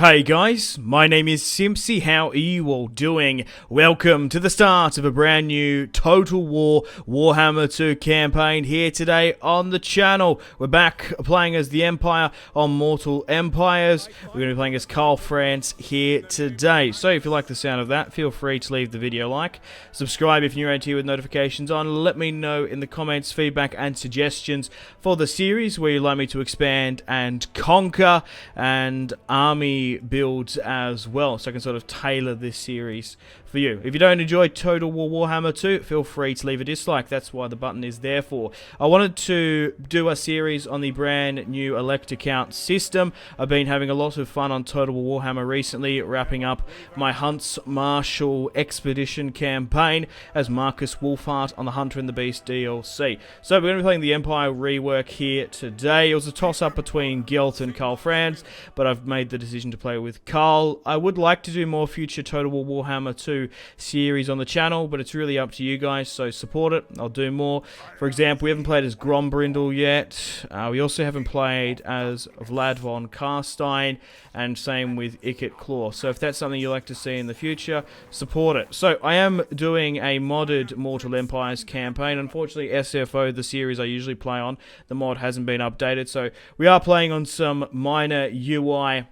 Hey guys, my name is Simpzy. How are you all doing? Welcome to the start of a brand new Total War Warhammer 2 campaign here today on the channel. We're back playing as the Empire on Mortal Empires. We're going to be playing as Karl Franz here today. So if you like the sound of that, feel free to leave the video a like. Subscribe if you're around here with notifications on. Let me know in the comments feedback and suggestions for the series where you'd like me to expand and conquer and army builds as well, so I can sort of tailor this series for you. If you don't enjoy Total War Warhammer 2, feel free to leave a dislike. That's why the button is there for. I wanted to do a series on the brand new elect account system. I've been having a lot of fun on Total War Warhammer recently, wrapping up my Hunts Marshal Expedition campaign as Marcus Wolfhart on the Hunter and the Beast DLC. So we're going to be playing the Empire rework here today. It was a toss-up between Gelt and Karl Franz, but I've made the decision to play with Karl. I would like to do more future Total War Warhammer 2 series on the channel, but it's really up to you guys, so support it. I'll do more. For example, we haven't played as Grombrindle yet. We also haven't played as Vlad von Karstein, and same with Ikit Claw. So if that's something you'd like to see in the future, support it. So I am doing a modded Mortal Empires campaign. Unfortunately, SFO, the series I usually play on, the mod hasn't been updated, so we are playing on some minor UI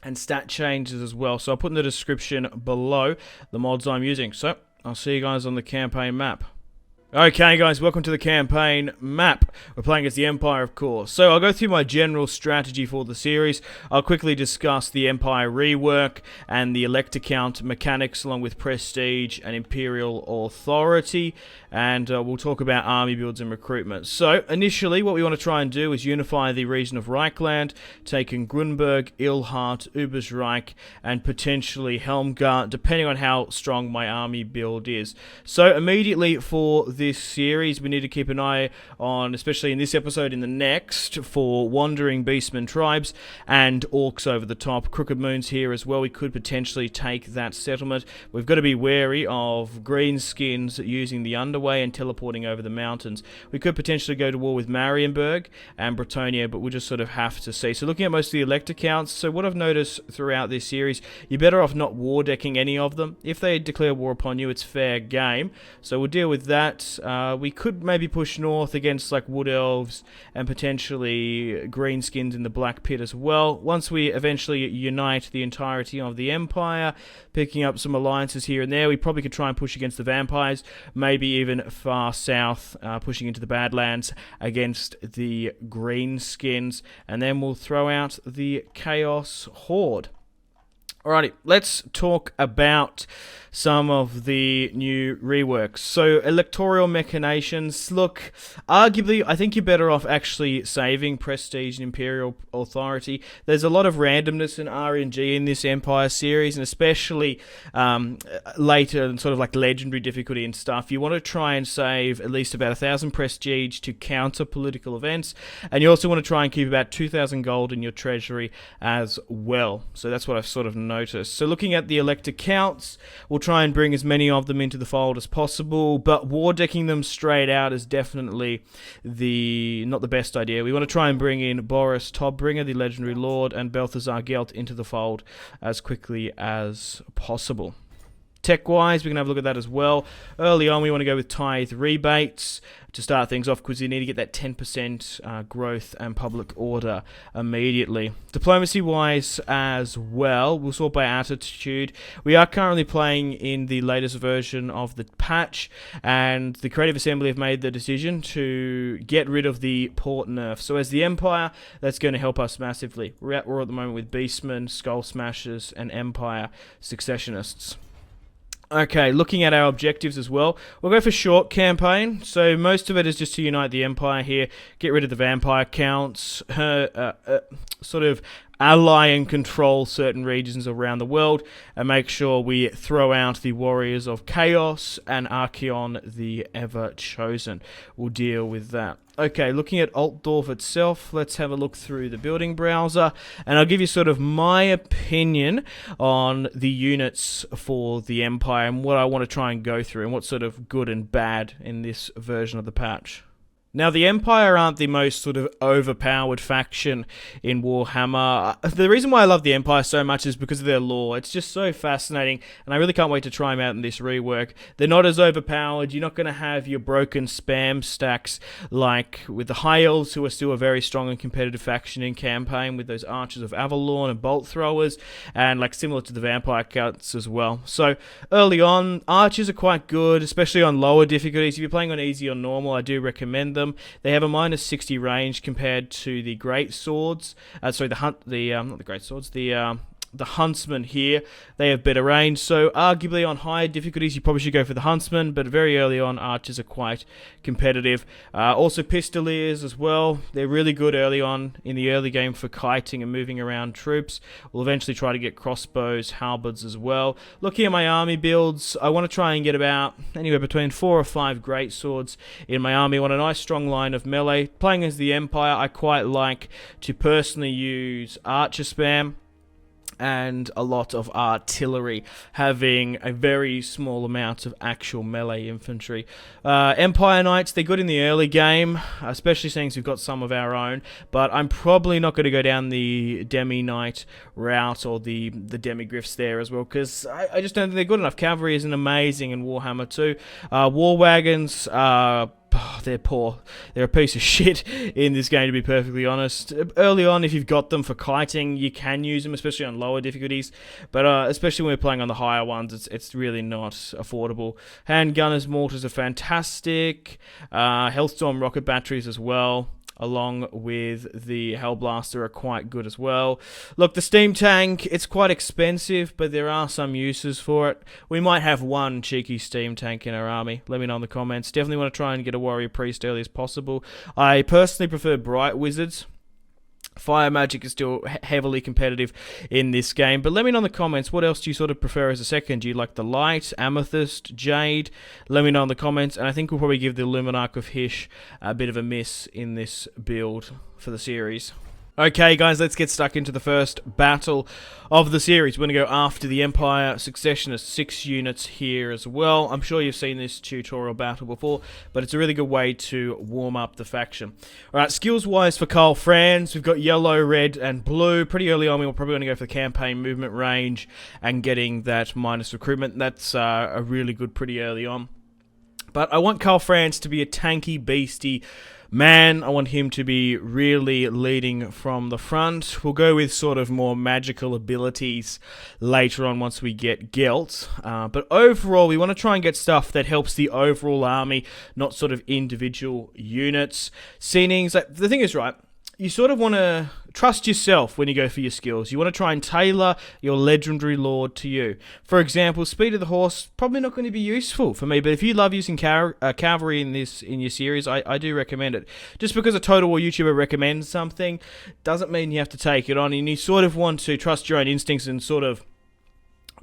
and stat changes as well. So I'll put in the description below the mods I'm using. So I'll see you guys on the campaign map. Okay guys, welcome to the campaign map. We're playing as the Empire, of course. So I'll go through my general strategy for the series. I'll quickly discuss the Empire rework and the elect account mechanics along with prestige and imperial authority. And we'll talk about army builds and recruitment. So initially what we want to try and do is unify the region of Reichland, taking Grunberg, Ilhart, Ubersreich, and potentially Helmgart, depending on how strong my army build is. So immediately for this series, we need to keep an eye on, especially in this episode, in the next, for wandering beastmen tribes and orcs over the top. Crooked Moon's here as well. We could potentially take that settlement. We've got to be wary of greenskins using the underway and teleporting over the mountains. We could potentially go to war with Marienburg and Bretonia, but we'll just sort of have to see. So looking at most of the elect accounts, so what I've noticed throughout this series, you're better off not war decking any of them. If they declare war upon you, it's fair game. So we'll deal with that. We could maybe push north against like Wood Elves and potentially Greenskins in the Black Pit as well. Once we eventually unite the entirety of the Empire, picking up some alliances here and there, we probably could try and push against the Vampires, maybe even far south, pushing into the Badlands against the Greenskins, and then we'll throw out the Chaos Horde. Alrighty, let's talk about some of the new reworks. So, electoral machinations. Look, arguably, I think you're better off actually saving prestige and imperial authority. There's a lot of randomness and RNG in this Empire series, and especially later and sort of like legendary difficulty and stuff. You want to try and save at least about 1,000 prestige to counter political events, and you also want to try and keep about 2,000 gold in your treasury as well. So that's what I've sort of noticed. So looking at the elect accounts, we'll try and bring as many of them into the fold as possible, but war decking them straight out is definitely not the best idea. We want to try and bring in Boris Todbringer, the legendary lord, and Balthazar Gelt into the fold as quickly as possible. Tech-wise, we can have a look at that as well. Early on, we want to go with tithe rebates to start things off because you need to get that 10% growth and public order immediately. Diplomacy-wise as well, we'll sort by attitude. We are currently playing in the latest version of the patch, and the Creative Assembly have made the decision to get rid of the port nerf. So as the Empire, that's going to help us massively. We're at war at the moment with Beastmen, Skull Smashers, and Empire Successionists. Okay, looking at our objectives as well, we'll go for short campaign. So most of it is just to unite the Empire here, get rid of the vampire counts, sort of ally and control certain regions around the world, and make sure we throw out the Warriors of Chaos and Archeon the Ever-Chosen. We'll deal with that. Okay, looking at Altdorf itself, let's have a look through the building browser, and I'll give you sort of my opinion on the units for the Empire and what I want to try and go through and what's sort of good and bad in this version of the patch. Now, the Empire aren't the most sort of overpowered faction in Warhammer. The reason why I love the Empire so much is because of their lore. It's just so fascinating, and I really can't wait to try them out in this rework. They're not as overpowered. You're not going to have your broken spam stacks like with the High Elves, who are still a very strong and competitive faction in campaign, with those Archers of Avalon and Bolt Throwers, and like similar to the Vampire Counts as well. So early on, Archers are quite good, especially on lower difficulties. If you're playing on easy or normal, I do recommend them. They have a minus 60 range compared to the Great Swords. Not the Great Swords. The Huntsmen here, they have better range, so arguably on higher difficulties you probably should go for the Huntsmen, but very early on Archers are quite competitive. Also Pistoliers as well, they're really good early on in the early game for kiting and moving around troops. We'll eventually try to get Crossbows, Halberds as well. Looking at my army builds, I want to try and get about anywhere between 4 or 5 Great Swords in my army. I want a nice strong line of melee. Playing as the Empire, I quite like to personally use Archer spam and a lot of artillery, having a very small amount of actual melee infantry. Empire Knights, they're good in the early game, especially since we've got some of our own, but I'm probably not going to go down the Demi-Knight route or the Demigriffs there as well, because I just don't think they're good enough. Cavalry isn't amazing in Warhammer 2. War Wagons, they're poor. They're a piece of shit in this game, to be perfectly honest. Early on, if you've got them for kiting, you can use them, especially on lower difficulties. But especially when we're playing on the higher ones, it's really not affordable. Handgunners, mortars are fantastic. Hellstorm rocket batteries as well, along with the Hellblaster, are quite good as well. Look, the Steam Tank, it's quite expensive, but there are some uses for it. We might have one cheeky Steam Tank in our army. Let me know in the comments. Definitely want to try and get a Warrior Priest early as possible. I personally prefer Bright Wizards. Fire Magic is still heavily competitive in this game, but let me know in the comments, what else do you sort of prefer as a second? Do you like the Light, Amethyst, Jade? Let me know in the comments, and I think we'll probably give the Luminarch of Hysh a bit of a miss in this build for the series. Okay guys, let's get stuck into the first battle of the series. We're going to go after the Empire Successionist, 6 units here as well. I'm sure you've seen this tutorial battle before, but it's a really good way to warm up the faction. Alright, skills-wise for Karl Franz, we've got yellow, red, and blue. Pretty early on, we're probably going to go for the campaign movement range and getting that minus recruitment. That's a really good pretty early on. But I want Karl Franz to be a tanky, beastie man. I want him to be really leading from the front. We'll go with sort of more magical abilities later on once we get Gelt. But overall, we want to try and get stuff that helps the overall army, not sort of individual units. Scenings, like, the thing is, right, you sort of want to trust yourself when you go for your skills. You want to try and tailor your legendary lord to you. For example, Speed of the Horse, probably not going to be useful for me, but if you love using cavalry in your series, I do recommend it. Just because a Total War YouTuber recommends something doesn't mean you have to take it on, and you sort of want to trust your own instincts and sort of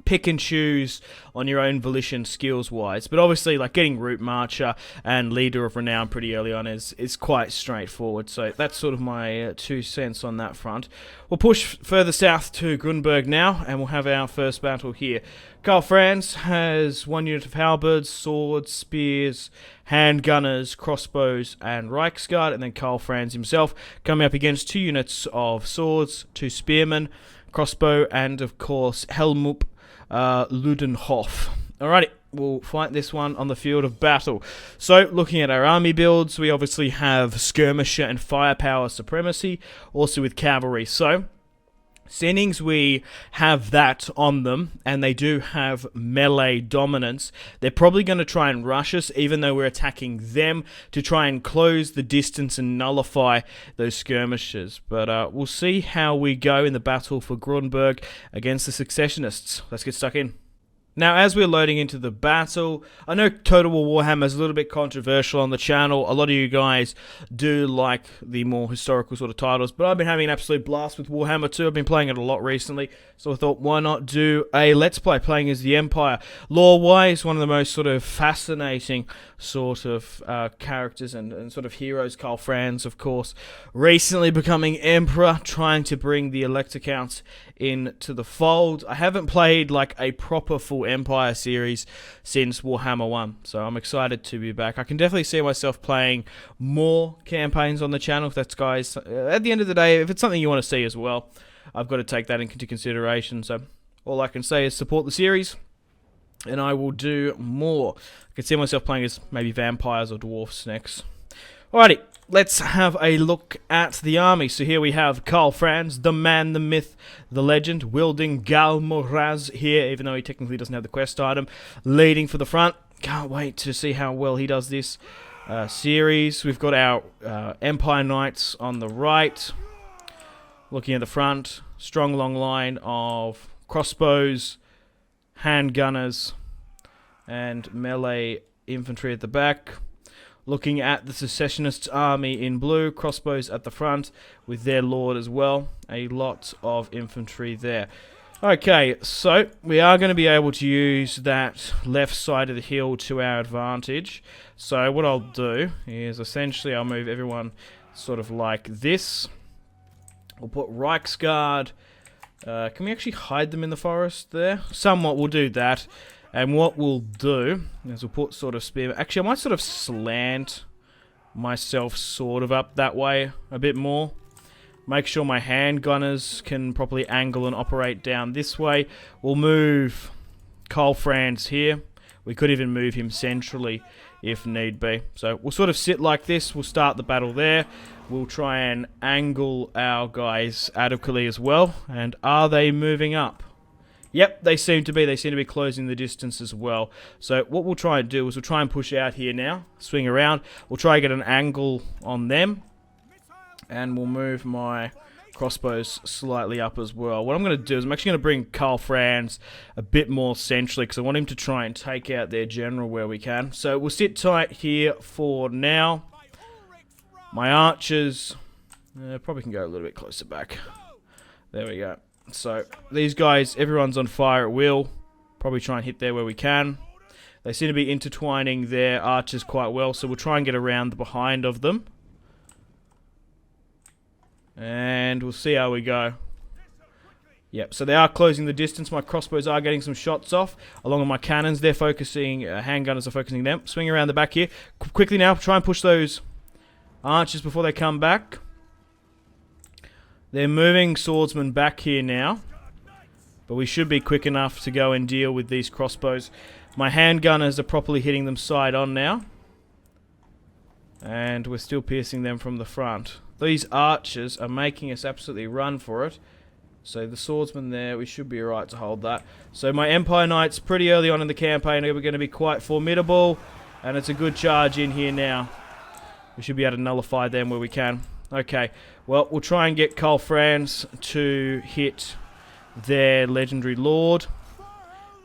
pick and choose on your own volition skills-wise. But obviously, like, getting Root Marcher and Leader of Renown pretty early on is quite straightforward. So that's sort of my 2 cents on that front. We'll push further south to Grunberg now, and we'll have our first battle here. Karl Franz has 1 unit of halberds, swords, spears, handgunners, crossbows, and Reichsguard, and then Karl Franz himself coming up against 2 units of swords, 2 spearmen, crossbow, and of course Helmuth Ludenhof. Alrighty, we'll fight this one on the field of battle. So, looking at our army builds, we obviously have skirmisher and firepower supremacy, also with cavalry. So, Scenings, we have that on them, and they do have melee dominance. They're probably going to try and rush us, even though we're attacking them, to try and close the distance and nullify those skirmishers. But we'll see how we go in the battle for Grunberg against the Successionists. Let's get stuck in. Now, as we're loading into the battle, I know Total War Warhammer is a little bit controversial on the channel. A lot of you guys do like the more historical sort of titles, but I've been having an absolute blast with Warhammer 2. I've been playing it a lot recently, so I thought, why not do a Let's Play playing as the Empire? Lore-wise, one of the most sort of fascinating sort of characters and sort of heroes. Karl Franz, of course, recently becoming Emperor, trying to bring the Elector Counts into the fold. I haven't played like a proper full Empire series since Warhammer 1, so I'm excited to be back. I can definitely see myself playing more campaigns on the channel, if that's, guys. At the end of the day, if it's something you want to see as well, I've got to take that into consideration. So all I can say is support the series, and I will do more. I can see myself playing as maybe vampires or dwarfs next. Alrighty, let's have a look at the army. So here we have Karl Franz, the man, the myth, the legend, wielding Galmoraz here, even though he technically doesn't have the quest item, leading for the front. Can't wait to see how well he does this series. We've got our Empire Knights on the right, looking at the front. Strong long line of crossbows, handgunners, and melee infantry at the back. Looking at the Secessionists' army in blue, crossbows at the front with their lord as well. A lot of infantry there. Okay, so we are going to be able to use that left side of the hill to our advantage. So what I'll do is essentially I'll move everyone sort of like this. We'll put Reichsguard. Can we actually hide them in the forest there? Somewhat, we'll do that. And what we'll do is we'll put sort of spear. Actually, I might sort of slant myself sort of up that way a bit more. Make sure my handgunners can properly angle and operate down this way. We'll move Karl Franz here. We could even move him centrally if need be. So we'll sort of sit like this. We'll start the battle there. We'll try and angle our guys adequately as well. And are they moving up? Yep, they seem to be. They seem to be closing the distance as well. So what we'll try and do is we'll try and push out here now. Swing around. We'll try and get an angle on them. And we'll move my crossbows slightly up as well. What I'm going to do is I'm actually going to bring Karl Franz a bit more centrally because I want him to try and take out their general where we can. So we'll sit tight here for now. My archers probably can go a little bit closer back. There we go. So, these guys, everyone's on fire at will. Probably try and hit there where we can. They seem to be intertwining their archers quite well, so we'll try and get around the behind of them. And we'll see how we go. Yep, so they are closing the distance. My crossbows are getting some shots off. Along with my cannons, they're focusing, handgunners are focusing them. Swing around the back here. Quickly now, try and push those archers before they come back. They're moving swordsmen back here now, but we should be quick enough to go and deal with these crossbows. My handgunners are properly hitting them side on now, and we're still piercing them from the front. These archers are making us absolutely run for it, so the swordsmen there, we should be alright to hold that. So my Empire Knights pretty early on in the campaign are going to be quite formidable, and it's a good charge in here now. We should be able to nullify them where we can. Okay, well, we'll try and get Karl Franz to hit their legendary lord.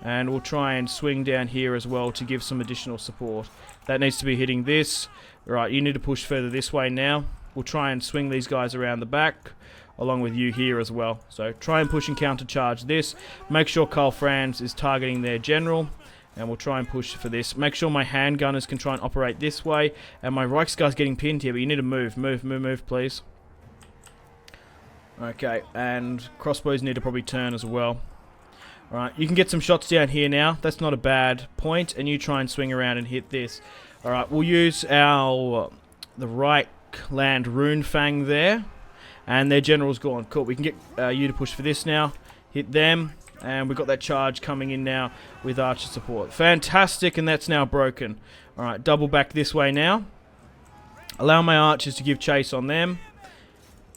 And we'll try and swing down here as well to give some additional support. That needs to be hitting this. Right, you need to push further this way now. We'll try and swing these guys around the back, along with you here as well. So try and push and countercharge this. Make sure Karl Franz is targeting their general. And we'll try and push for this. Make sure my handgunners can try and operate this way. And my Reichsguard's getting pinned here, but you need to move. Move, please. Okay, and crossbows need to probably turn as well. Alright, you can get some shots down here now. That's not a bad point. And you try and swing around and hit this. Alright, we'll use the Reich land rune fang there. And their general's gone. Cool, we can get you to push for this now. Hit them. And we've got that charge coming in now with archer support. Fantastic, and that's now broken. Alright, double back this way now. Allow my archers to give chase on them.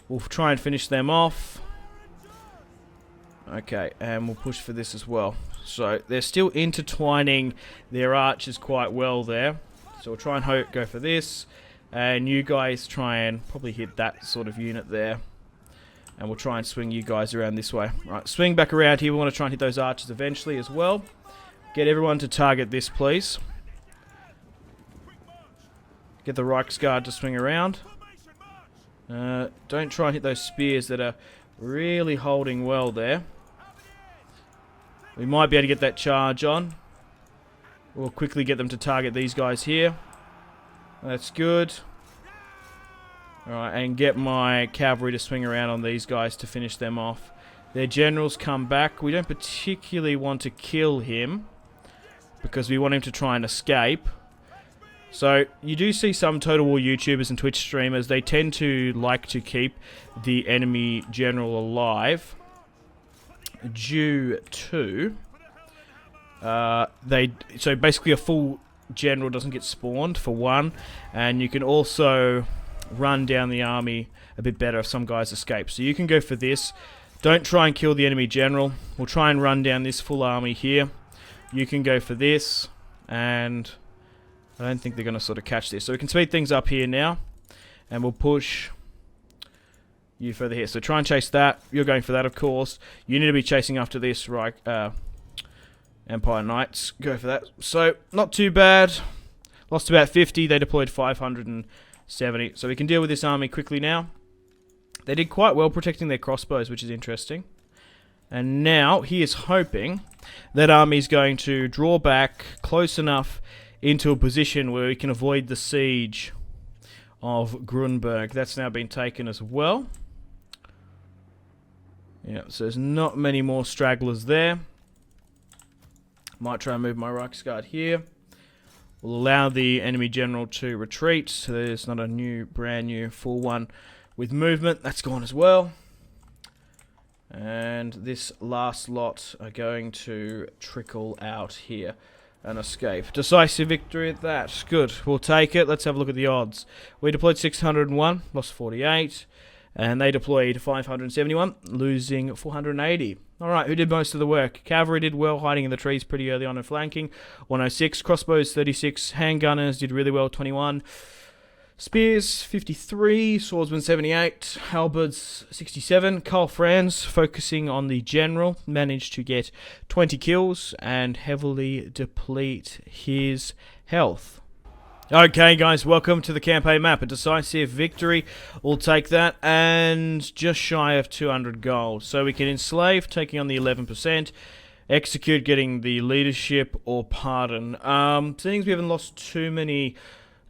We'll try and finish them off. Okay, and we'll push for this as well. So, they're still intertwining their archers quite well there. So, we'll try and go for this. And you guys try and probably hit that sort of unit there. And we'll try and swing you guys around this way. Right, swing back around here. We want to try and hit those archers eventually as well. Get everyone to target this, please. Get the Reichsguard to swing around. Don't try and hit those spears that are really holding well there. We might be able to get that charge on. We'll quickly get them to target these guys here. That's good. Alright, and get my cavalry to swing around on these guys to finish them off. Their generals come back. We don't particularly want to kill him because we want him to try and escape. So you do see some Total War YouTubers and Twitch streamers, they tend to like to keep the enemy general alive due to so basically a full general doesn't get spawned for one, and you can also run down the army a bit better if some guys escape. So you can go for this. Don't try and kill the enemy general. We'll try and run down this full army here. You can go for this, and I don't think they're going to sort of catch this. So we can speed things up here now, and we'll push you further here. So try and chase that. You're going for that, of course. You need to be chasing after this, right? Empire Knights. Go for that. So, not too bad. Lost about 50. They deployed 570. So we can deal with this army quickly now. They did quite well protecting their crossbows, which is interesting. And now he is hoping that army's going to draw back close enough into a position where we can avoid the siege of Grunberg. That's now been taken as well. Yeah, so there's not many more stragglers there. Might try and move my Reichsguard here. We'll allow the enemy general to retreat, so there's not a brand new full one with movement. That's gone as well. And this last lot are going to trickle out here and escape. Decisive victory at that. Good. We'll take it. Let's have a look at the odds. We deployed 601, lost 48. And they deployed 571, losing 480. Alright, who did most of the work? Cavalry did well, hiding in the trees pretty early on and flanking. 106. Crossbows, 36. Handgunners did really well, 21. Spears, 53. Swordsmen, 78. Halberds, 67. Karl Franz, focusing on the general, managed to get 20 kills and heavily deplete his health. Okay guys, welcome to the campaign map. A decisive victory, we'll take that, and just shy of 200 gold. So we can enslave, taking on the 11%, execute, getting the leadership, or pardon. Seeing as we haven't lost too many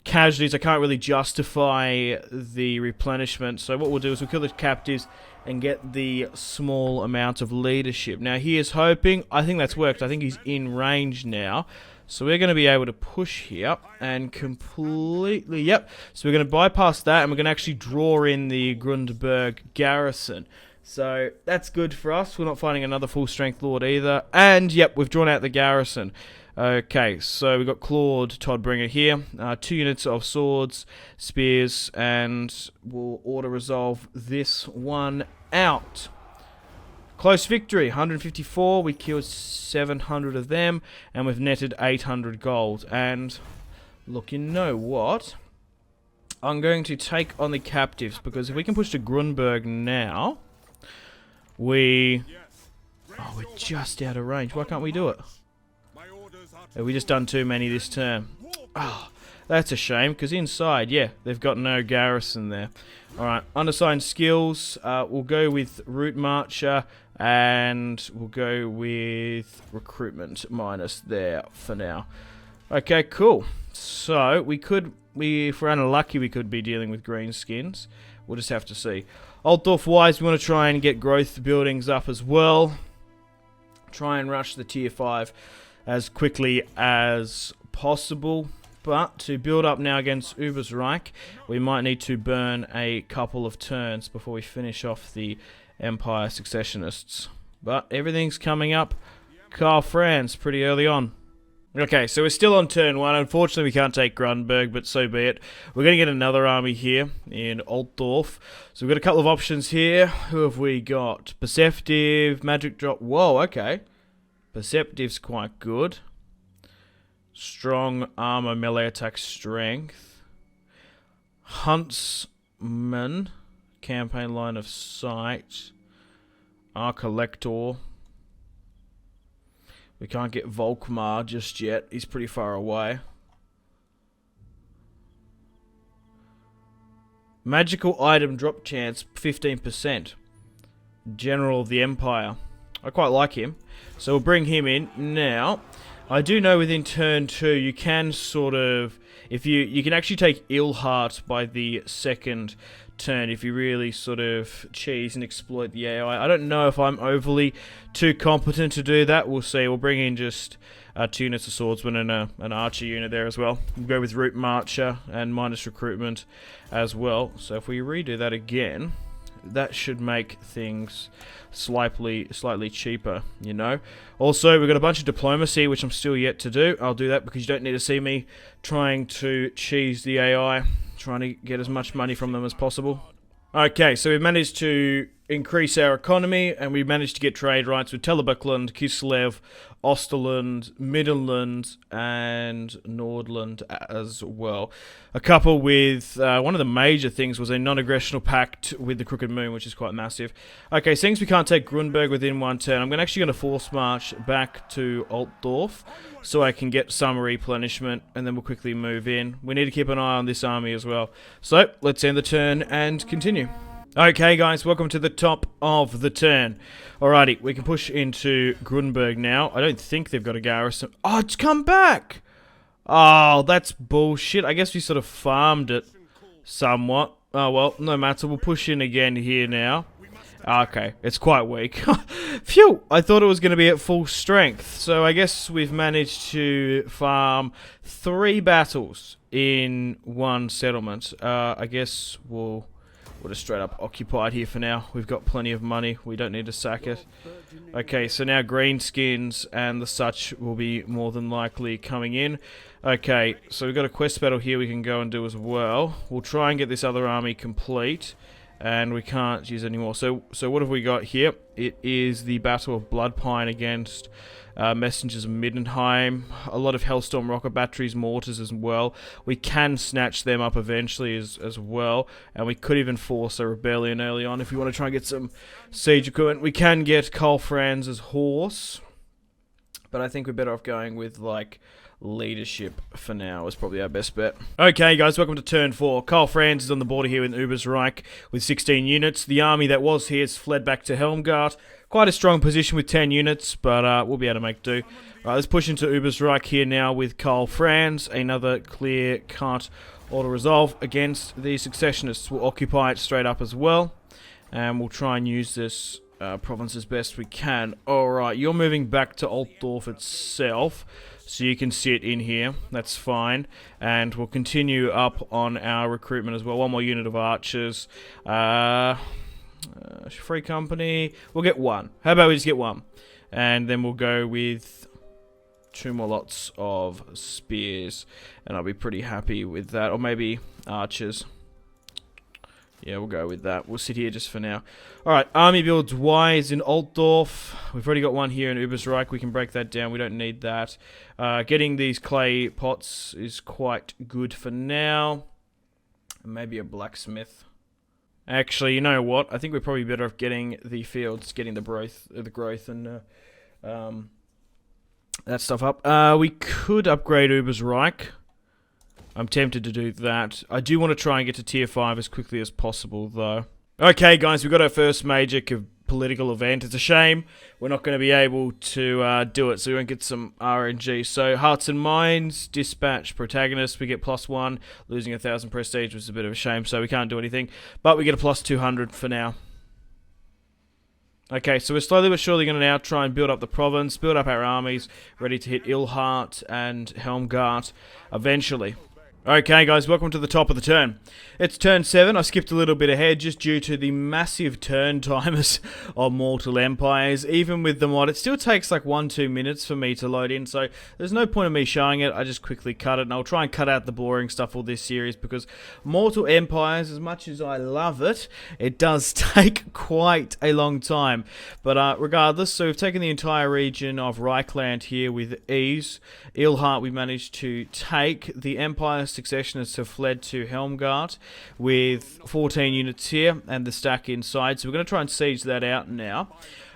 casualties, I can't really justify the replenishment. So what we'll do is we'll kill the captives and get the small amount of leadership. Now he is hoping, I think that's worked, I think he's in range now. So we're going to be able to push here and completely, yep. So we're going to bypass that and we're going to actually draw in the Grundberg garrison. So that's good for us. We're not fighting another full strength lord either. And yep, we've drawn out the garrison. Okay, so we've got Claude Toddbringer here. 2 units of swords, spears, and we'll auto-resolve this one out. Close victory, 154, we killed 700 of them, and we've netted 800 gold. And, look, you know what? I'm going to take on the captives, because if we can push to Grunberg now, we're just out of range. Why can't we do it? Have we just done too many this turn? Oh, that's a shame, because inside, yeah, they've got no garrison there. Alright, unassigned skills, we'll go with Route Marcher, and we'll go with recruitment minus there for now. Okay, cool. So, if we're unlucky, we could be dealing with greenskins. We'll just have to see. Altdorf-wise, we want to try and get growth buildings up as well. Try and rush the tier 5 as quickly as possible. But to build up now against Uber's Reich, we might need to burn a couple of turns before we finish off the Empire Successionists. But everything's coming up. Karl Franz pretty early on. Okay, so we're still on turn 1. Unfortunately, we can't take Grunberg, but so be it. We're going to get another army here in Altdorf. So we've got a couple of options here. Who have we got? Perceptive, Magic Drop. Whoa, okay. Perceptive's quite good. Strong armor, melee attack, strength. Huntsman, campaign line of sight. Arcollector. We can't get Volkmar just yet. He's pretty far away. Magical item drop chance, 15%. General of the Empire. I quite like him. So we'll bring him in now. I do know within turn 2 you can sort of, if you can actually take Ilhart by the second turn if you really sort of cheese and exploit the AI. I don't know if I'm overly too competent to do that. We'll see. We'll bring in just 2 units of swordsmen and an archer unit there as well. We'll go with root marcher and minus recruitment as well. So if we redo that again, that should make things slightly cheaper, you know. Also, we've got a bunch of diplomacy, which I'm still yet to do. I'll do that because you don't need to see me trying to cheese the AI, trying to get as much money from them as possible. Okay, so we've managed to increase our economy, and we've managed to get trade rights with Telebuckland, Kislev, Osterland, Midland, and Nordland as well. A couple with, one of the major things was a non-aggressional pact with the Crooked Moon, which is quite massive. Okay, since we can't take Grunberg within one turn, I'm actually going to force march back to Altdorf so I can get some replenishment, and then we'll quickly move in. We need to keep an eye on this army as well. So, let's end the turn and continue. Okay guys, welcome to the top of the turn. Alrighty, we can push into Grunberg now. I don't think they've got a garrison. Oh, it's come back! Oh, that's bullshit. I guess we sort of farmed it somewhat. Oh well, no matter. We'll push in again here now. Okay, it's quite weak. Phew, I thought it was going to be at full strength. So I guess we've managed to farm 3 battles in 1 settlement. I guess we'll just straight up occupy it here for now. We've got plenty of money. We don't need to sack it. Okay, so now greenskins and the such will be more than likely coming in. Okay, so we've got a quest battle here we can go and do as well. We'll try and get this other army complete. And we can't use any more. So what have we got here? It is the Battle of Bloodpine against Messengers of Middenheim. A lot of Hellstorm rocket batteries, mortars as well. We can snatch them up eventually as well. And we could even force a rebellion early on if we want to try and get some siege equipment. We can get Karl Franz's horse. But I think we're better off going with, like, leadership for now is probably our best bet. Okay guys, welcome to turn 4. Karl Franz is on the border here with Reich with 16 units. The army that was here has fled back to Helmgart. Quite a strong position with 10 units, but we'll be able to make do. Right, let's push into Reich here now with Karl Franz. Another clear-cut auto-resolve against the Successionists. We'll occupy it straight up as well, and we'll try and use this province as best we can. Alright, you're moving back to Altdorf itself, so you can sit in here. That's fine. And we'll continue up on our recruitment as well. 1 more unit of archers. Free company. We'll get 1. How about we just get 1? And then we'll go with 2 more lots of spears. And I'll be pretty happy with that. Or maybe archers. Yeah, we'll go with that. We'll sit here just for now. Alright, army builds Y is in Altdorf. We've already got 1 here in Reich. We can break that down. We don't need that. Getting these clay pots is quite good for now. Maybe a blacksmith. Actually, you know what? I think we're probably better off getting the fields, getting the growth and that stuff up. We could upgrade Reich. I'm tempted to do that. I do want to try and get to tier 5 as quickly as possible, though. Okay, guys, we've got our first major political event. It's a shame we're not going to be able to do it, so we won't get some RNG. So, Hearts and Minds, Dispatch, Protagonist, we get +1, losing 1,000 prestige, which is a bit of a shame, so we can't do anything. But we get a +200 for now. Okay, so we're slowly but surely going to now try and build up the province, build up our armies, ready to hit Ilhart and Helmgart eventually. Okay guys, welcome to the top of the turn. It's turn 7, I skipped a little bit ahead just due to the massive turn timers on Mortal Empires. Even with the mod, it still takes like 1-2 minutes for me to load in, so there's no point in me showing it. I just quickly cut it, and I'll try and cut out the boring stuff for this series, because Mortal Empires, as much as I love it, it does take quite a long time. But regardless, so we've taken the entire region of Reichland here with ease. Ilhart we managed to take. The Empire Successionists have fled to Helmgart with 14 units here and the stack inside, so we're going to try and siege that out now.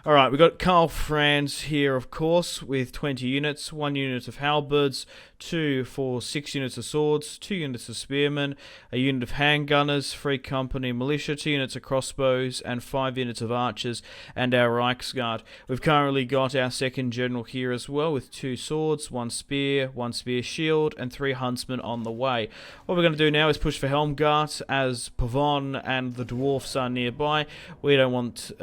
Alright, we've got Karl Franz here, of course, with 20 units, 1 unit of Halberds, 2 for 6 units of swords, 2 units of spearmen, a unit of handgunners, 3 company militia, 2 units of crossbows, and 5 units of archers, and our Reichsguard. We've currently got our second general here as well, with 2 swords, 1 spear shield, and 3 huntsmen on the way. What we're going to do now is push for Helmgart, as Pavon and the dwarfs are nearby. We don't want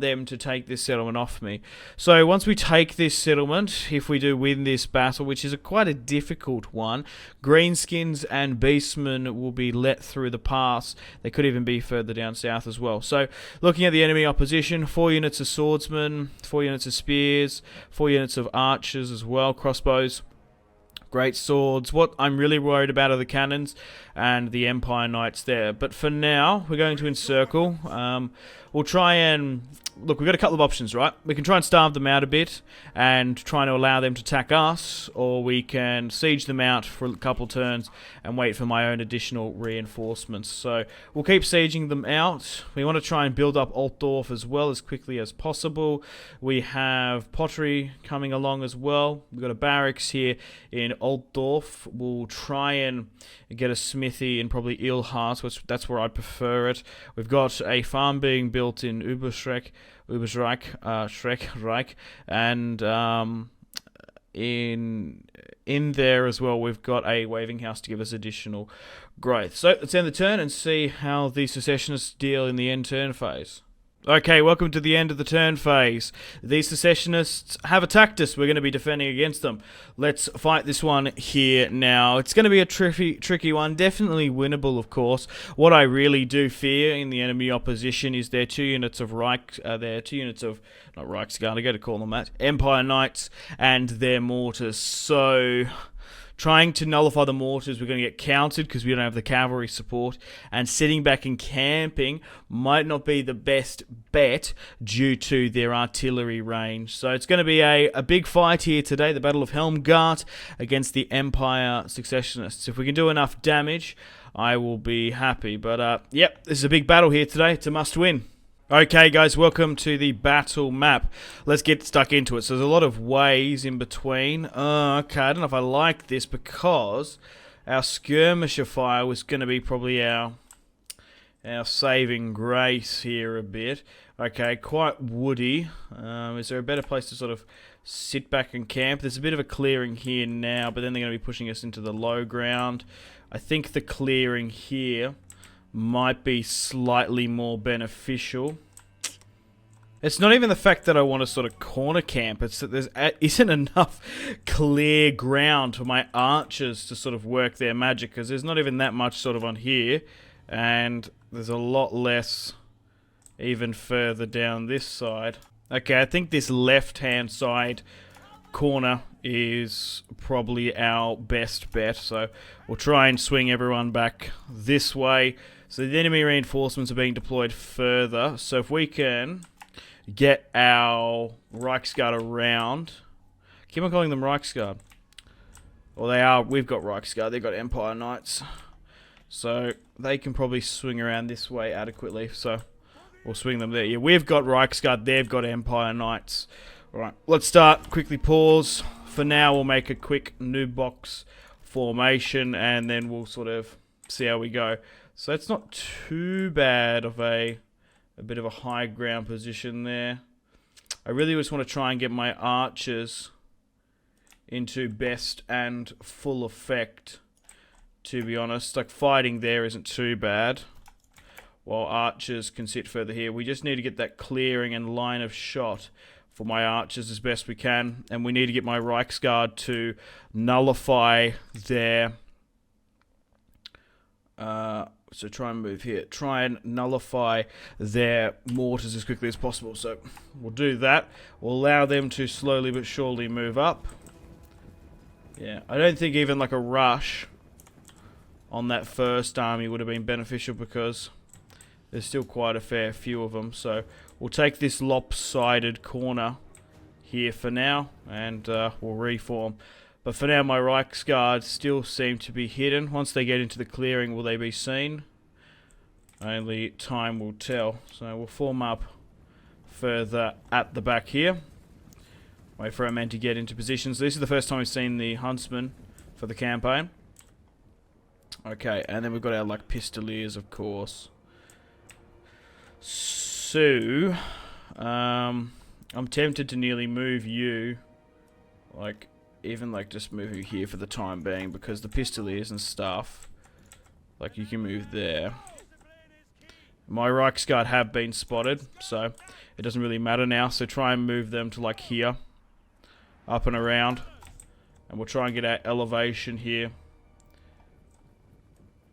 them to take this settlement off me. So once we take this settlement, if we do win this battle, which is quite a difficult one, greenskins and beastmen will be let through the pass. They could even be further down south as well. So looking at the enemy opposition, 4 units of swordsmen, 4 units of spears, 4 units of archers as well, crossbows, great swords. What I'm really worried about are the cannons and the Empire Knights there. But for now, we're going to encircle. We'll try and... Look, we've got a couple of options, right? We can try and starve them out a bit and try to allow them to attack us, or we can siege them out for a couple turns and wait for my own additional reinforcements. So we'll keep sieging them out. We want to try and build up Altdorf as well as quickly as possible. We have pottery coming along as well. We've got a barracks here in Altdorf. We'll try and get a smithy in probably Ilhart, which that's where I prefer it. We've got a farm being built in Reich, and in there as well we've got a waving house to give us additional growth. So let's end the turn and see how the secessionists deal in the end turn phase. Okay, welcome to the end of the turn phase. These secessionists have attacked us. We're going to be defending against them. Let's fight this one here now. It's going to be a tricky one. Definitely winnable, of course. What I really do fear in the enemy opposition is their 2 units of not Reichsguard, I got to call them that, Empire Knights, and their mortars. So... trying to nullify the mortars, we're going to get countered because we don't have the cavalry support, and sitting back and camping might not be the best bet due to their artillery range. So it's going to be a big fight here today, the Battle of Helmgart against the Empire Secessionists. If we can do enough damage, I will be happy. But yep, this is a big battle here today. It's a must-win. Okay guys, welcome to the battle map. Let's get stuck into it. So there's a lot of ways in between. Okay, I don't know if I like this because our skirmisher fire was going to be probably our saving grace here a bit. Okay, quite woody. Is there a better place to sort of sit back and camp? There's a bit of a clearing here now, but then they're going to be pushing us into the low ground. I think the clearing here might be slightly more beneficial. It's not even the fact that I want to sort of corner camp, it's that there isn't enough clear ground for my archers to sort of work their magic, because there's not even that much sort of on here, and there's a lot less even further down this side. Okay, I think this left-hand side corner is probably our best bet, so we'll try and swing everyone back this way. So the enemy reinforcements are being deployed further, so if we can get our Reichsguard around, keep on calling them Reichsguard, well they are, we've got Reichsguard, they've got Empire Knights, so they can probably swing around this way adequately, so we'll swing them there. Yeah, we've got Reichsguard, they've got Empire Knights. Alright, let's start, quickly pause. For now we'll make a quick noob box formation and then we'll sort of see how we go. So it's not too bad of a bit of a high ground position there. I really just want to try and get my archers into best and full effect, to be honest. Like, fighting there isn't too bad, while archers can sit further here. We just need to get that clearing and line of shot for my archers as best we can, and we need to get my Reichsguard to nullify their so try and move here. Try and nullify their mortars as quickly as possible. So we'll do that. We'll allow them to slowly but surely move up. Yeah, I don't think even like a rush on that first army would have been beneficial because there's still quite a fair few of them. So we'll take this lopsided corner here for now and we'll reform. But for now, my Reichsguard still seem to be hidden. Once they get into the clearing, will they be seen? Only time will tell. So we'll form up further at the back here. Wait for our men to get into position. So this is the first time we've seen the huntsman for the campaign. Okay, and then we've got our like pistoliers, of course. So, I'm tempted to nearly move you, like, even like just move you here for the time being, because the pistoliers and stuff, like you can move there. My Reichsguard have been spotted, so it doesn't really matter now. So try and move them to like here, up and around, and we'll try and get our elevation here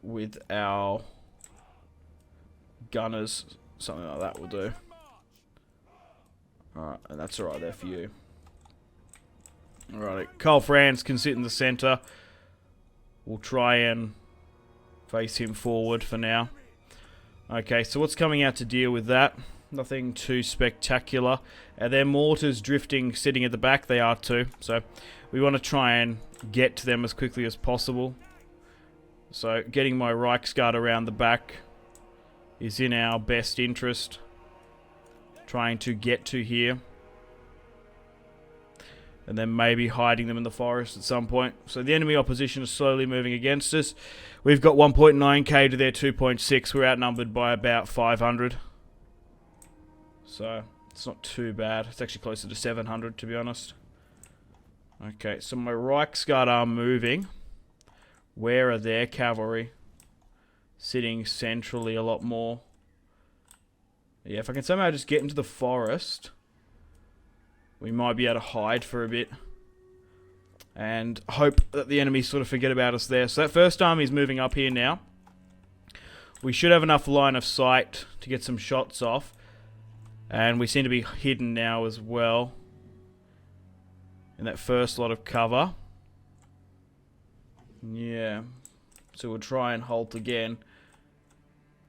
with our gunners. Something like that will do. Alright, and that's alright there for you. Alright, Karl Franz can sit in the center. We'll try and face him forward for now. Okay, so what's coming out to deal with that? Nothing too spectacular. Their mortars drifting, sitting at the back. They are too. So we want to try and get to them as quickly as possible. So getting my Reichsguard around the back is in our best interest. Trying to get to here. And then maybe hiding them in the forest at some point. So the enemy opposition is slowly moving against us. We've got 1.9k to their 2.6. We're outnumbered by about 500. So it's not too bad. It's actually closer to 700 to be honest. Okay, so my Reichsguard are moving. Where are their cavalry? Sitting centrally a lot more. Yeah, if I can somehow just get into the forest, we might be able to hide for a bit. And hope that the enemy sort of forget about us there. So that first army is moving up here now. We should have enough line of sight to get some shots off. And we seem to be hidden now as well. In that first lot of cover. Yeah. So we'll try and halt again.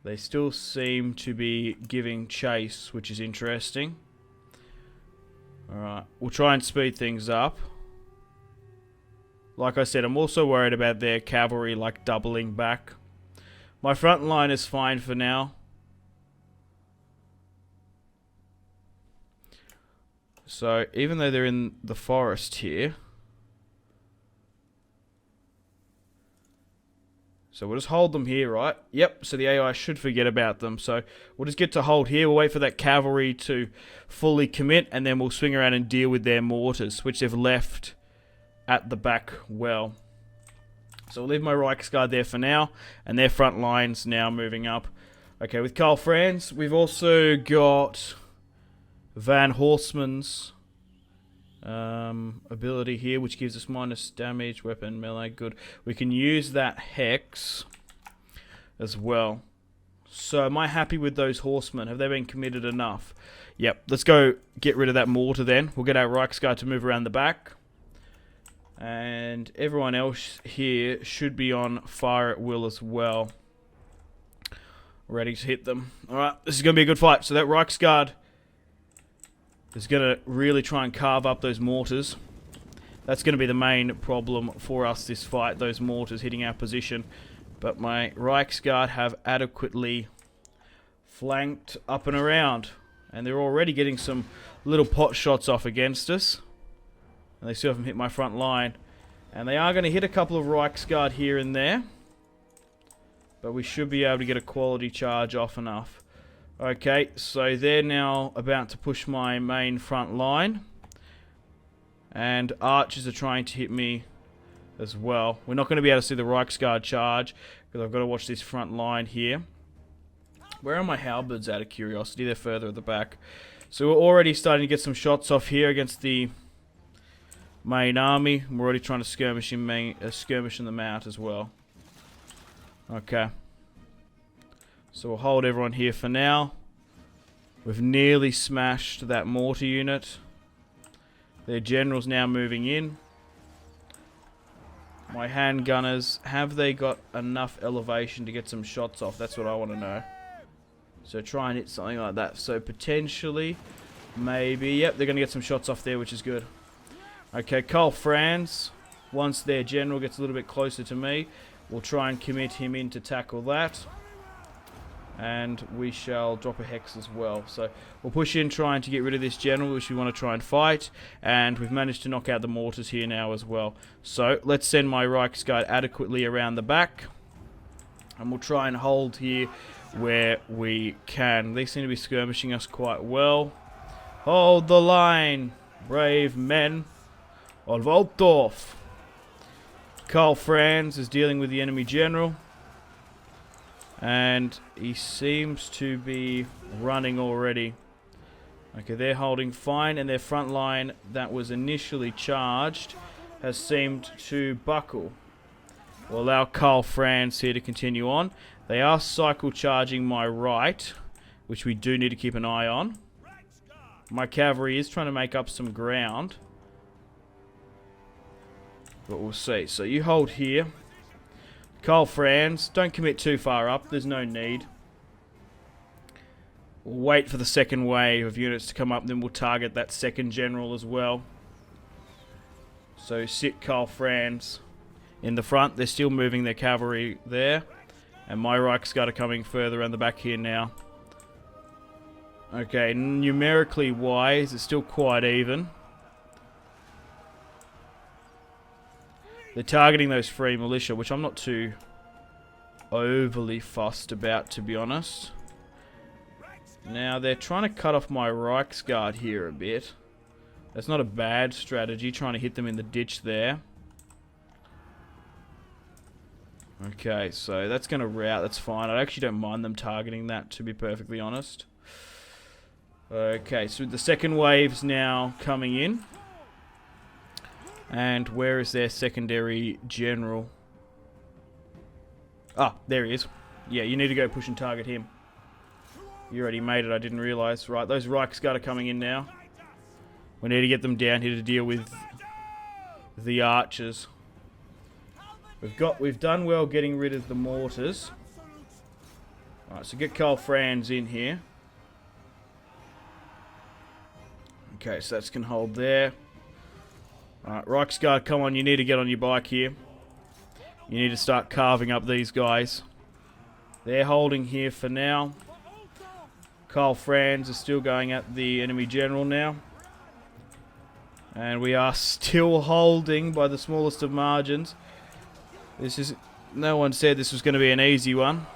They still seem to be giving chase, which is interesting. Alright, we'll try and speed things up. Like I said, I'm also worried about their cavalry like doubling back. My front line is fine for now. So, even though they're in the forest here, so we'll just hold them here, right? Yep, so the AI should forget about them. So we'll just get to hold here. We'll wait for that cavalry to fully commit, and then we'll swing around and deal with their mortars, which they've left at the back well. So we'll leave my Reichsguard there for now, and their front line's now moving up. Okay, with Karl Franz, we've also got Van Horstmann's ability here, which gives us minus damage, weapon, melee, good. We can use that hex as well. So am I happy with those horsemen? Have they been committed enough? Yep, let's go get rid of that mortar then. We'll get our Reichsguard to move around the back. And everyone else here should be on fire at will as well. Ready to hit them. Alright, this is going to be a good fight. So that Reichsguard is going to really try and carve up those mortars. That's going to be the main problem for us this fight, those mortars hitting our position. But my Reichsguard have adequately flanked up and around. And they're already getting some little pot shots off against us. And they still haven't hit my front line. And they are going to hit a couple of Reichsguard here and there. But we should be able to get a quality charge off enough. Okay, so they're now about to push my main front line. And archers are trying to hit me as well. We're not going to be able to see the Reichsguard charge, because I've got to watch this front line here. Where are my Halberds out of curiosity? They're further at the back. So we're already starting to get some shots off here against the main army. We're already trying to skirmish them out as well. Okay. So we'll hold everyone here for now. We've nearly smashed that mortar unit. Their general's now moving in. My handgunners, have they got enough elevation to get some shots off? That's what I want to know. So try and hit something like that. So potentially, maybe, yep, they're going to get some shots off there, which is good. Okay, Karl Franz, once their general gets a little bit closer to me, we'll try and commit him in to tackle that. And we shall drop a hex as well. So we'll push in trying to get rid of this general, which we want to try and fight. And we've managed to knock out the mortars here now as well. So let's send my Reichsguard adequately around the back. And we'll try and hold here where we can. They seem to be skirmishing us quite well. Hold the line, brave men of Altdorf. Karl Franz is dealing with the enemy general. And he seems to be running already. Okay, they're holding fine, and their front line that was initially charged has seemed to buckle. We'll allow Karl Franz here to continue on. They are cycle charging my right, which we do need to keep an eye on. My cavalry is trying to make up some ground, but we'll see. So you hold here. Karl Franz, don't commit too far up, there's no need. We'll wait for the second wave of units to come up, then we'll target that second general as well. So sit Karl Franz in the front, they're still moving their cavalry there. And my Reichsguard are coming further around the back here now. Okay, numerically wise, it's still quite even. They're targeting those free militia, which I'm not too overly fussed about, to be honest. Now, they're trying to cut off my Reichsguard here a bit. That's not a bad strategy, trying to hit them in the ditch there. Okay, so that's going to rout, that's fine. I actually don't mind them targeting that, to be perfectly honest. Okay, so the second wave's now coming in. And where is their secondary general? Ah, there he is. Yeah, you need to go push and target him. You already made it, I didn't realise. Right, those Reichsguard are coming in now. We need to get them down here to deal with the archers. We've done well getting rid of the mortars. Alright, so get Karl Franz in here. Okay, so that's can hold there. Alright, Reichsguard, come on, you need to get on your bike here. You need to start carving up these guys. They're holding here for now. Karl Franz is still going at the enemy general now. And we are still holding by the smallest of margins. No one said this was going to be an easy one.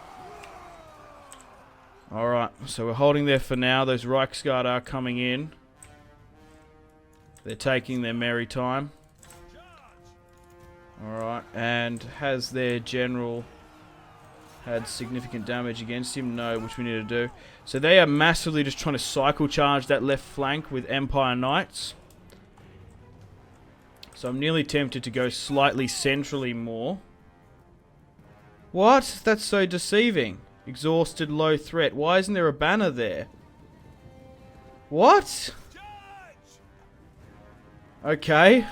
Alright, so we're holding there for now. Those Reichsguard are coming in. They're taking their merry time. Alright, and has their general had significant damage against him? No, which we need to do. So they are massively just trying to cycle charge that left flank with Empire Knights. So I'm nearly tempted to go slightly centrally more. What? That's so deceiving. Exhausted, low threat. Why isn't there a banner there? What? Okay.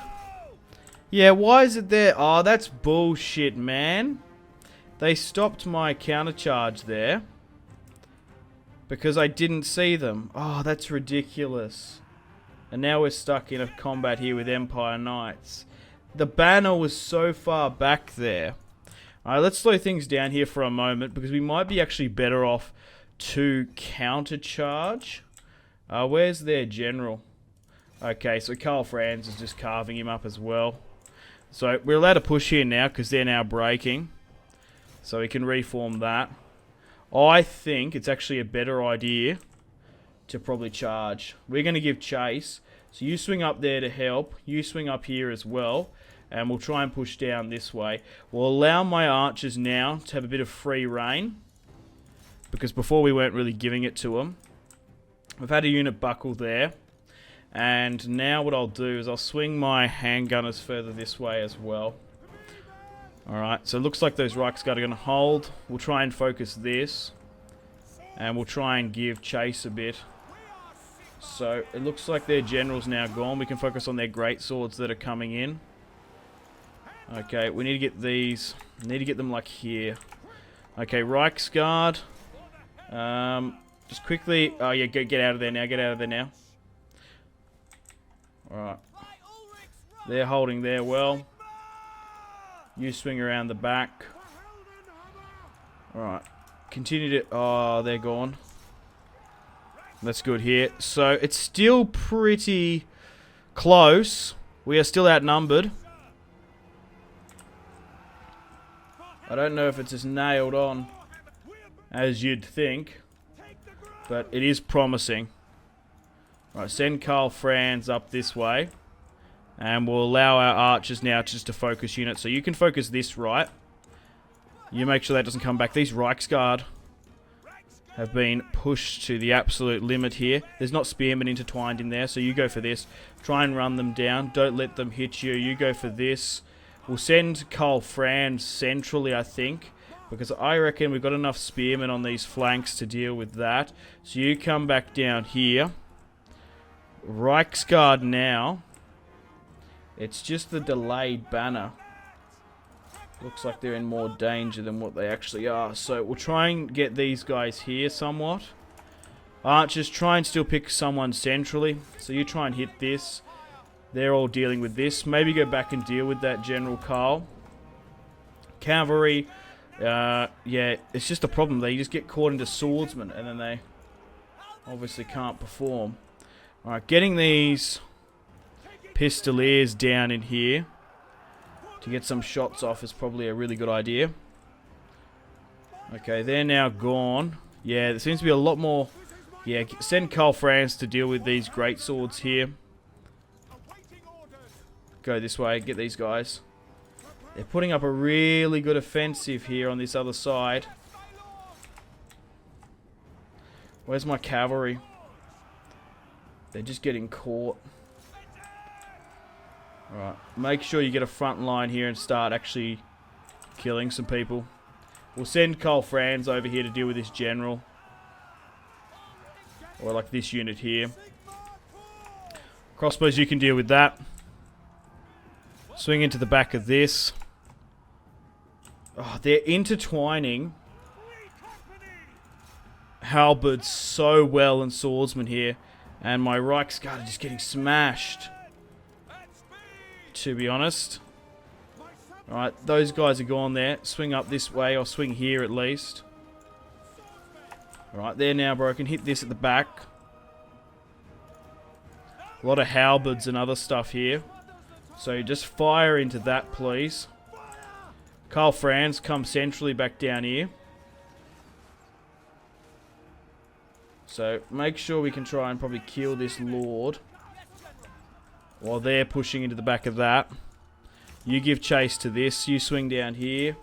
Yeah, why is it there? Oh, that's bullshit, man. They stopped my countercharge there because I didn't see them. Oh, that's ridiculous. And now we're stuck in a combat here with Empire Knights. The banner was so far back there. Alright, let's slow things down here for a moment because we might be actually better off to countercharge. Where's their general? Okay, so Karl Franz is just carving him up as well. So we're allowed to push here now because they're now breaking. So we can reform that. I think it's actually a better idea to probably charge. We're going to give chase. So you swing up there to help. You swing up here as well. And we'll try and push down this way. We'll allow my archers now to have a bit of free reign. Because before we weren't really giving it to them. We've had a unit buckle there. And now what I'll do is I'll swing my handgunners further this way as well. Alright, so it looks like those Reichsguard are going to hold. We'll try and focus this. And we'll try and give chase a bit. So it looks like their general's now gone. We can focus on their greatswords that are coming in. Okay, we need to get these. We need to get them like here. Okay, Reichsguard. Just quickly. Oh yeah, get out of there now. Get out of there now. Alright. They're holding there well. You swing around the back. Alright. continue to... Oh, they're gone. That's good here. So, it's still pretty close. We are still outnumbered. I don't know if it's as nailed on as you'd think, but it is promising. Right, send Karl Franz up this way, and we'll allow our archers now just to focus units. So you can focus this right. You make sure that doesn't come back. These Reichsguard have been pushed to the absolute limit here. There's not spearmen intertwined in there, so you go for this. Try and run them down. Don't let them hit you. You go for this. We'll send Karl Franz centrally, I think, because I reckon we've got enough spearmen on these flanks to deal with that. So you come back down here. Reichsguard now. It's just the delayed banner. Looks like they're in more danger than what they actually are. So we'll try and get these guys here somewhat. Archers, try and still pick someone centrally. So you try and hit this. They're all dealing with this. Maybe go back and deal with that General Karl. Cavalry. Yeah, it's just a problem. They just get caught into swordsmen and then they obviously can't perform. Alright, getting these pistoliers down in here to get some shots off is probably a really good idea. Okay, they're now gone. Yeah, there seems to be a lot more. Yeah, send Karl Franz to deal with these great swords here. Go this way, get these guys. They're putting up a really good offensive here on this other side. Where's my cavalry? They're just getting caught. Alright, make sure you get a front line here and start actually killing some people. We'll send Karl Franz over here to deal with this general. Or like this unit here. Crossbows, you can deal with that. Swing into the back of this. Oh, they're intertwining Halberd so well and swordsmen here. And my Reichsguard are just getting smashed, to be honest. Alright, those guys are gone there. Swing up this way, or swing here at least. Alright, they're now broken. Hit this at the back. A lot of halberds and other stuff here. So just fire into that, please. Karl Franz, come centrally back down here. So make sure we can try and probably kill this lord while they're pushing into the back of that. You give chase to this. You swing down here.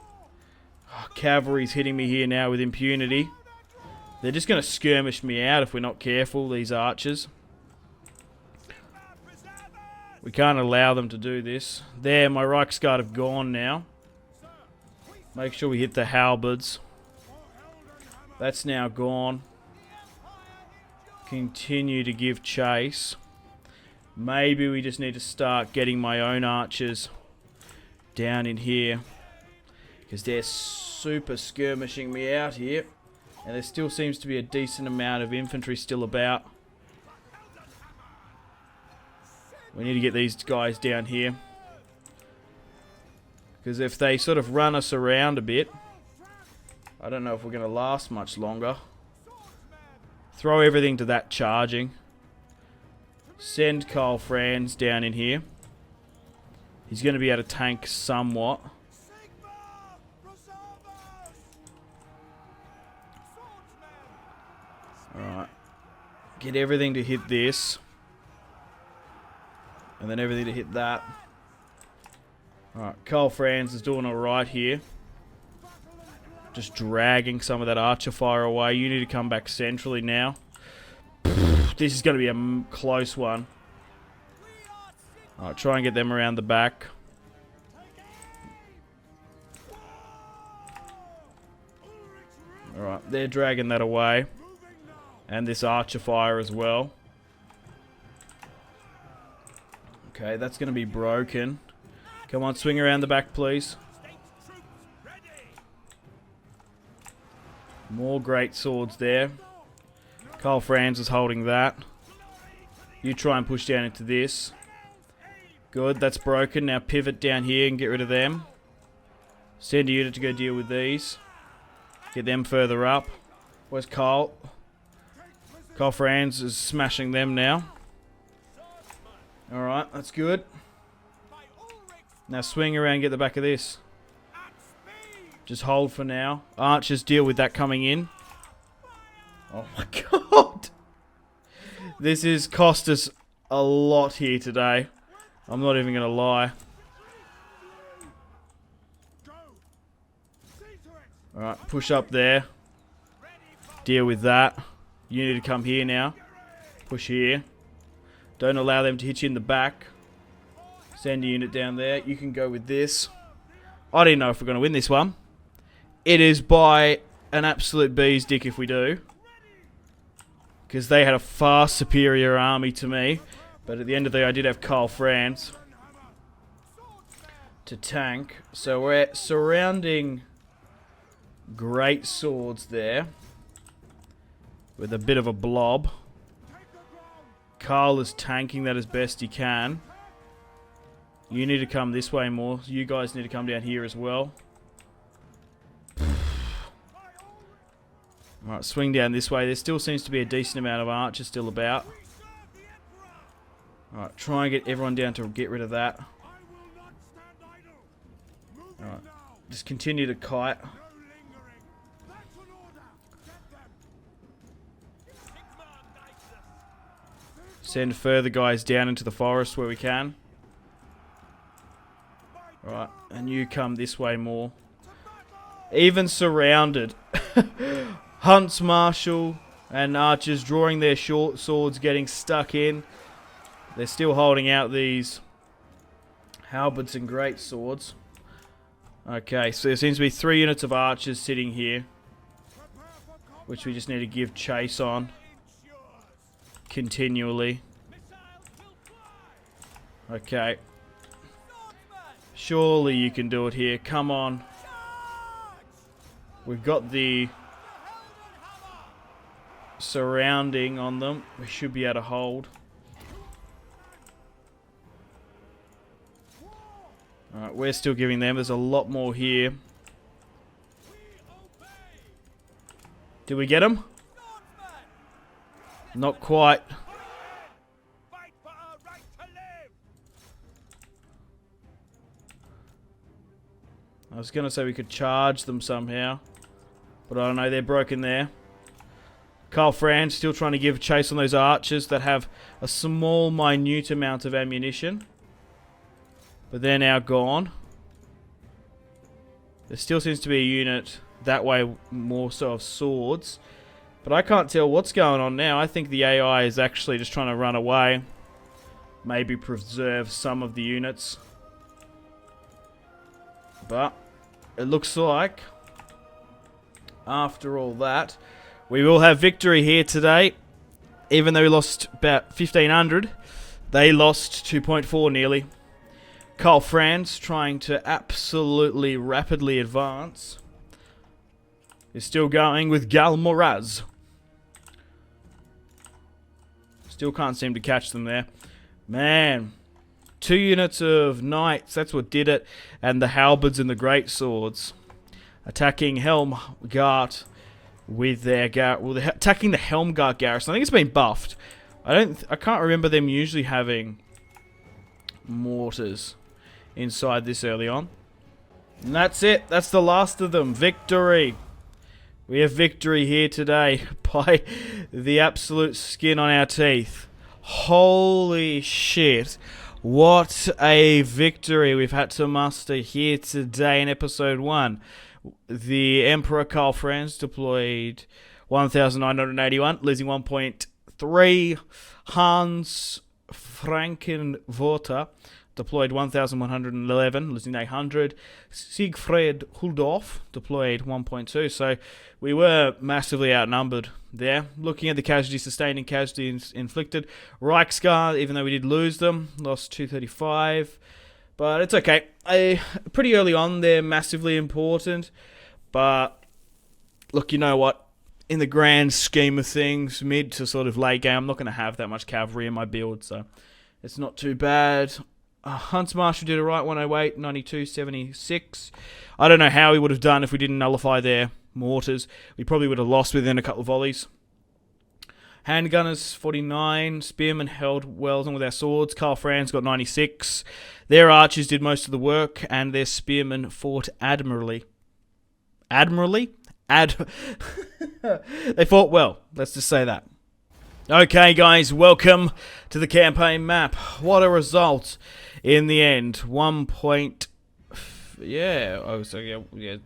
Oh, cavalry's hitting me here now with impunity. They're just going to skirmish me out if we're not careful, these archers. We can't allow them to do this. There, my Reichsguard have gone now. Make sure we hit the halberds. That's now gone. Continue to give chase. Maybe we just need to start getting my own archers down in here, because they're super skirmishing me out here, and there still seems to be a decent amount of infantry still about. We need to get these guys down here, because if they sort of run us around a bit, I don't know if we're going to last much longer. Throw everything to that charging. Send Karl Franz down in here. He's going to be able to tank somewhat. Alright. Get everything to hit this. And then everything to hit that. Alright, Karl Franz is doing alright here. Just dragging some of that archer fire away. You need to come back centrally now. This is going to be a close one. Alright, try and get them around the back. Alright, they're dragging that away. And this archer fire as well. Okay, that's going to be broken. Come on, swing around the back, please. More great swords there. Karl Franz is holding that. You try and push down into this. Good, that's broken. Now pivot down here and get rid of them. Send a unit to go deal with these. Get them further up. Where's Karl? Karl Franz is smashing them now. Alright, that's good. Now swing around and get the back of this. Just hold for now. Archers deal with that coming in. Oh my god! This has cost us a lot here today. I'm not even going to lie. Alright, push up there. Deal with that. You need to come here now. Push here. Don't allow them to hit you in the back. Send a unit down there. You can go with this. I didn't know if we're going to win this one. It is by an absolute bee's dick if we do. Because they had a far superior army to me. But at the end of the day, I did have Karl Franz to tank. So we're surrounding great swords there with a bit of a blob. Karl is tanking that as best he can. You need to come this way more. You guys need to come down here as well. Alright, swing down this way. There still seems to be a decent amount of archers still about. Alright, try and get everyone down to get rid of that. Alright, just continue to kite. Send further guys down into the forest where we can. Alright, and you come this way more. Even surrounded. Hunts Marshal and archers drawing their short swords, getting stuck in. They're still holding out these halberds and great swords. Okay, so there seems to be 3 units of archers sitting here, which we just need to give chase on continually. Okay. Surely you can do it here. Come on. We've got the surrounding on them. We should be able to hold. Alright, we're still giving them. There's a lot more here. Did we get them? Not quite. I was going to say we could charge them somehow. But I don't know, they're broken there. Karl Franz still trying to give chase on those archers that have a small, minute amount of ammunition. But they're now gone. There still seems to be a unit that way, more so of swords. But I can't tell what's going on now. I think the AI is actually just trying to run away. Maybe preserve some of the units. But it looks like, after all that, we will have victory here today. Even though we lost about 1,500, they lost 2.4 nearly. Karl Franz trying to absolutely rapidly advance. Is still going with Galmoraz. Still can't seem to catch them there. Man. 2 units of knights, that's what did it. And the halberds and the great swords. Attacking Helmgart with their attacking the Helmgart garrison. I think it's been buffed. I can't remember them usually having mortars inside this early on. And that's it. That's the last of them. Victory. We have victory here today by the absolute skin on our teeth. Holy shit. What a victory we've had to muster here today in episode 1. The Emperor Karl Franz deployed 1,981, losing 1.3. Hans Frankenwater deployed 1,111, losing 800. Siegfried Huldorf deployed 1.2. So we were massively outnumbered there. Looking at the casualties sustained and casualties inflicted, Reichsguard, even though we did lose them, lost 235. But it's okay. Pretty early on, they're massively important. But look, you know what? In the grand scheme of things, mid to sort of late game, I'm not going to have that much cavalry in my build, so it's not too bad. Hunts Marshal did a right 108, 92, 76. I don't know how he would have done if we didn't nullify their mortars, we probably would have lost within a couple of volleys. Handgunners, 49. Spearmen held well along with our swords. Karl Franz got 96. Their archers did most of the work, and their spearmen fought admirably. Admirably? They fought well. Let's just say that. Okay, guys, welcome to the campaign map. What a result in the end. 1 point. Yeah, oh, so yeah,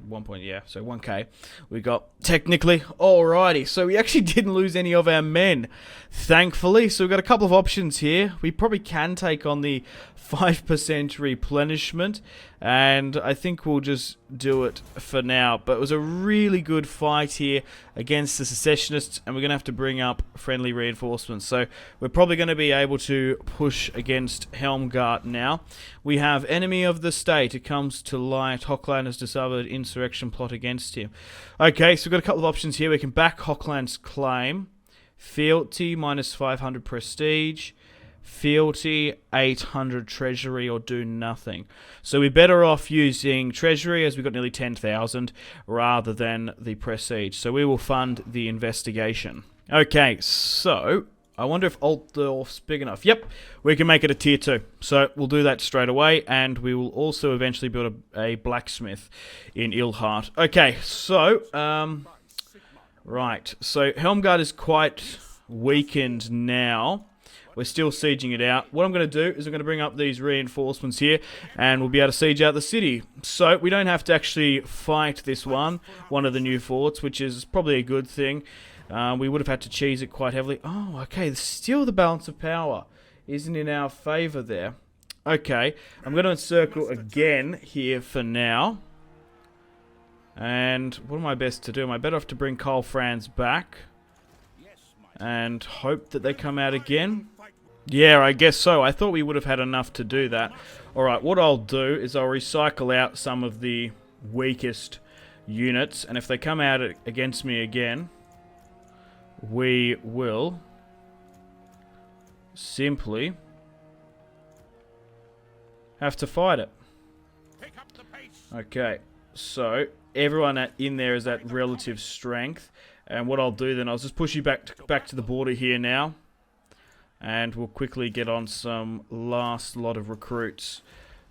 1 point, yeah, so 1k we got technically. Alrighty, so we actually didn't lose any of our men, thankfully. So we've got a couple of options here. We probably can take on the 5% replenishment, and I think we'll just do it for now. But it was a really good fight here against the secessionists, and we're going to have to bring up friendly reinforcements. So we're probably going to be able to push against Helmgart now. We have enemy of the state. It comes to light. Hochland has discovered insurrection plot against him. Okay, so we've got a couple of options here. We can back Hochland's claim. Fealty, minus 500 prestige. Fealty, 800 treasury, or do nothing. So we're better off using treasury, as we've got nearly 10,000, rather than the prestige. So we will fund the investigation. Okay, so I wonder if Altdorf's big enough. Yep, we can make it a tier 2. So we'll do that straight away, and we will also eventually build a blacksmith in Ilhart. Okay, so, right. So Helmgard is quite weakened now. We're still sieging it out. What I'm going to do is I'm going to bring up these reinforcements here, and we'll be able to siege out the city. So we don't have to actually fight this one of the new forts, which is probably a good thing. We would have had to cheese it quite heavily. Oh, okay. Still the balance of power isn't in our favour there. Okay. I'm going to encircle again here for now. And what am I best to do? Am I better off to bring Karl Franz back and hope that they come out again? Yeah, I guess so. I thought we would have had enough to do that. Alright, what I'll do is I'll recycle out some of the weakest units, and if they come out against me again, we will simply have to fight it. Okay, so everyone in there is at relative strength, and what I'll do then, I'll just push you back to the border here now, and we'll quickly get on some last lot of recruits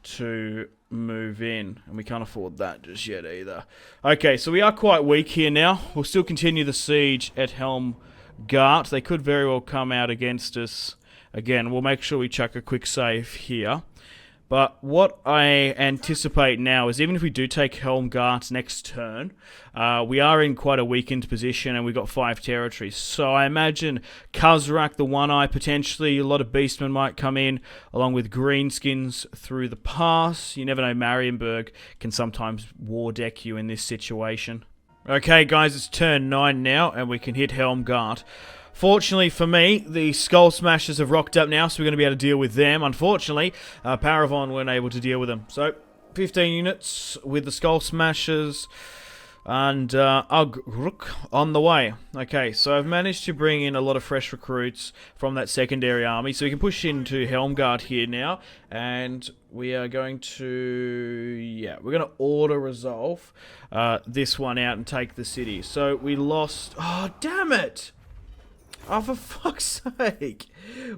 to move in, and we can't afford that just yet either. Okay, so we are quite weak here now. We'll still continue the siege at Helmgart. They could very well come out against us again. We'll make sure we chuck a quick save here. But what I anticipate now is even if we do take Helmgart next turn, we are in quite a weakened position, and we've got 5 territories. So I imagine Kazrak, the One-Eye, potentially a lot of beastmen might come in, along with greenskins through the pass. You never know, Marienburg can sometimes war deck you in this situation. Okay, guys, it's turn 9 now, and we can hit Helmgart. Fortunately for me, the Skull Smashers have rocked up now, so we're going to be able to deal with them. Unfortunately, Paravon weren't able to deal with them. So, 15 units with the Skull Smashers and Ugruk on the way. Okay, so I've managed to bring in a lot of fresh recruits from that secondary army, so we can push into Helmgart here now, and we are going to, yeah, we're going to auto-resolve this one out and take the city. So, we lost, oh, damn it! Oh, for fuck's sake.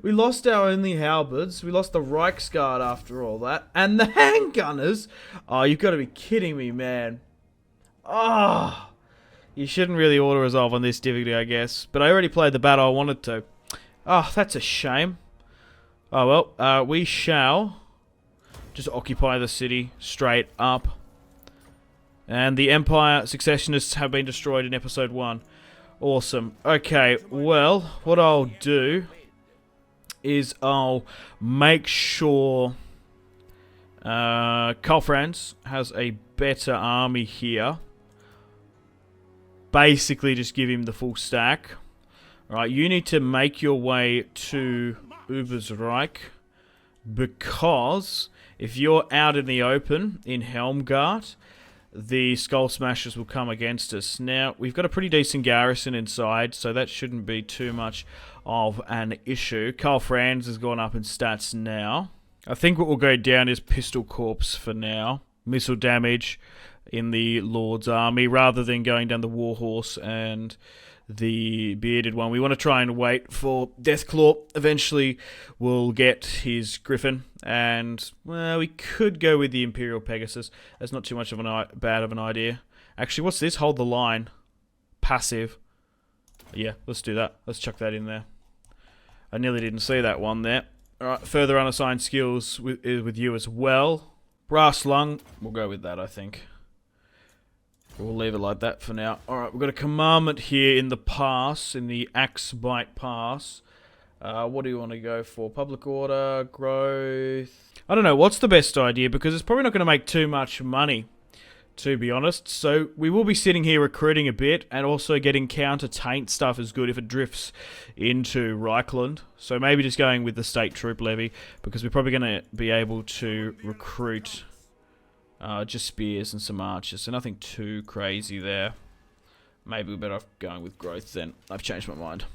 We lost our only halberds. We lost the Reichsguard after all that. And the handgunners. Oh, you've got to be kidding me, man. Oh. You shouldn't really auto-resolve on this difficulty, I guess. But I already played the battle I wanted to. Oh, that's a shame. Oh, well. We shall just occupy the city straight up. And the Empire Successionists have been destroyed in episode 1. Awesome. Okay, well, what I'll do is I'll make sure Karl Franz has a better army here. Basically, just give him the full stack. Alright, you need to make your way to Ubersreich, because if you're out in the open in Helmgart, the Skull Smashers will come against us. Now, we've got a pretty decent garrison inside, so that shouldn't be too much of an issue. Karl Franz has gone up in stats now. I think what will go down is Pistol Corps for now. Missile damage in the Lord's army rather than going down the Warhorse and the bearded one. We want to try and wait for Deathclaw. Eventually we'll get his Griffin, and well, we could go with the Imperial Pegasus. That's not too much of bad of an idea. Actually, what's this? Hold the line. Passive. Yeah, let's do that. Let's chuck that in there. I nearly didn't see that one there. Alright, further unassigned skills with you as well. Brass Lung, we'll go with that, I think. We'll leave it like that for now. Alright, we've got a commandment here in the pass, in the Axe Bite pass. What do you want to go for? Public order, growth. I don't know, what's the best idea? Because it's probably not going to make too much money, to be honest. So we will be sitting here recruiting a bit, and also getting counter-taint stuff is good if it drifts into Reichland. So maybe just going with the state troop levy, because we're probably going to be able to recruit just spears and some archers, so nothing too crazy there. Maybe we're better off going with growth then. I've changed my mind.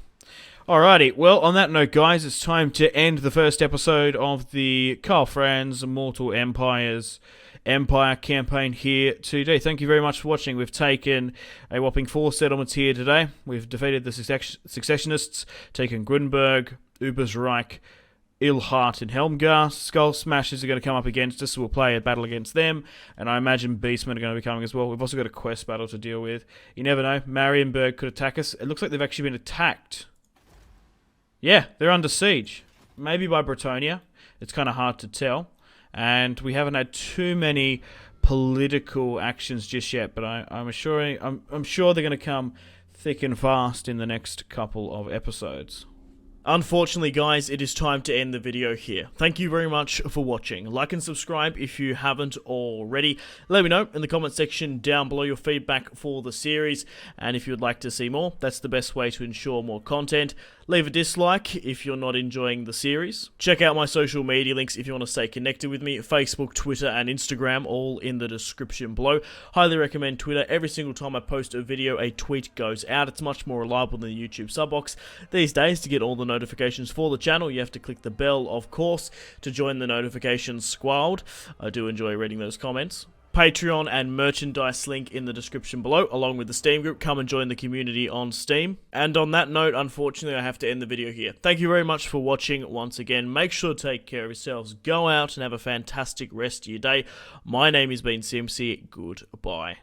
Alrighty, well, on that note, guys, it's time to end the first episode of the Karl Franz Mortal Empire campaign here today. Thank you very much for watching. We've taken a whopping 4 settlements here today. We've defeated the Successionists, taken Grunberg, Reich, Ilhart and Helmgar. Skull Smashers are going to come up against us, so we'll play a battle against them, and I imagine Beastmen are going to be coming as well. We've also got a quest battle to deal with. You never know, Marienburg could attack us. It looks like they've actually been attacked. Yeah, they're under siege. Maybe by Bretonia. It's kind of hard to tell, and we haven't had too many political actions just yet, but I'm sure they're going to come thick and fast in the next couple of episodes. Unfortunately, guys, it is time to end the video here. Thank you very much for watching. Like and subscribe if you haven't already. Let me know in the comment section down below your feedback for the series, and if you would like to see more, that's the best way to ensure more content. Leave a dislike if you're not enjoying the series. Check out my social media links if you want to stay connected with me. Facebook, Twitter, and Instagram, all in the description below. Highly recommend Twitter. Every single time I post a video, a tweet goes out. It's much more reliable than the YouTube sub box. These days, to get all the notifications for the channel, you have to click the bell, of course, to join the notifications squad. I do enjoy reading those comments. Patreon and merchandise link in the description below, along with the Steam group. Come and join the community on Steam. And on that note, unfortunately, I have to end the video here. Thank you very much for watching once again. Make sure to take care of yourselves. Go out and have a fantastic rest of your day. My name has been Simpzy. Goodbye.